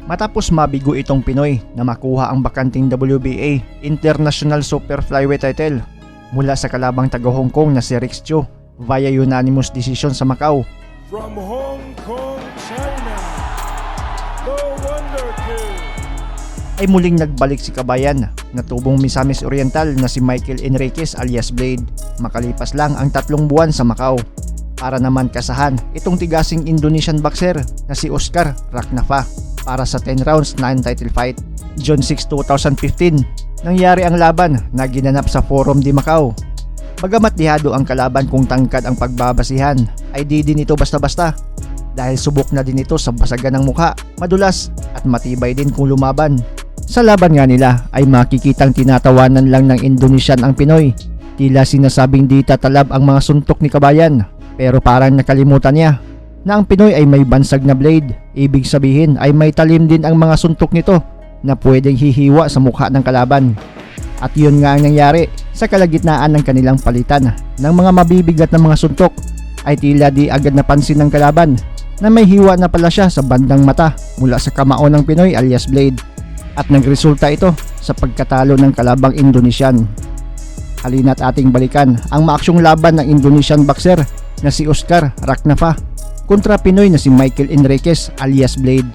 Matapos mabigo itong Pinoy na makuha ang bakanting WBA International Super Flyweight title mula sa kalabang taga Hong Kong na si Rex Chou via unanimous decision sa Macau. From Hong Kong, China, the Wonder Kid. Ay muling nagbalik si kabayan na tubong Misamis Oriental na si Michael Enriquez alias Blade makalipas lang ang 3 buwan sa Macau para naman kasahan itong tigasing Indonesian boxer na si Oscar Raknafa para sa 10 rounds non-title fight. June 6, 2015 nangyari ang laban na ginanap sa Forum de Macau. Bagamat dihado ang kalaban kung tangkad ang pagbabasihan ay di din ito basta-basta dahil subok na din ito sa basagan ng mukha, madulas at matibay din kung lumaban. Sa laban nga nila ay makikitang tinatawanan lang ng Indonesian ang Pinoy. Tila sinasabing di tatalab ang mga suntok ni kabayan pero parang nakalimutan niya na ang Pinoy ay may bansag na blade. Ibig sabihin ay may talim din ang mga suntok nito na pwedeng hihiwa sa mukha ng kalaban. At yun nga ang nangyari sa kalagitnaan ng kanilang palitan ng mga mabibigat na mga suntok ay tila di agad napansin ng kalaban na may hiwa na pala siya sa bandang mata mula sa kamao ng Pinoy alias Blade at nagresulta ito sa pagkatalo ng kalabang Indonesian. Halina't ating balikan ang maaksyong laban ng Indonesian boxer na si Oscar Raknafa kontra Pinoy na si Michael Enriquez alias Blade.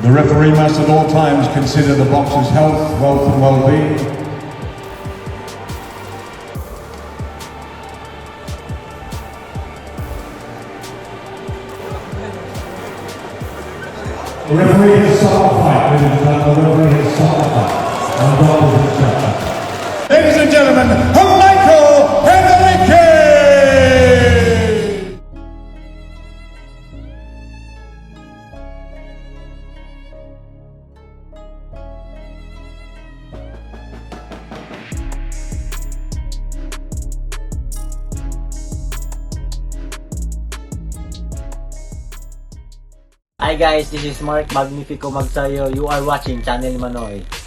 The referee must at all times consider the boxer's health, wealth and well-being. The referee has stopped the fight, ladies and gentlemen. The referee has stopped the fight. And the doctor's instruction. Ladies and gentlemen, Michael Enriquez! Hi guys, this is Mark Magnifico Magsayo. You are watching Channel Manoy.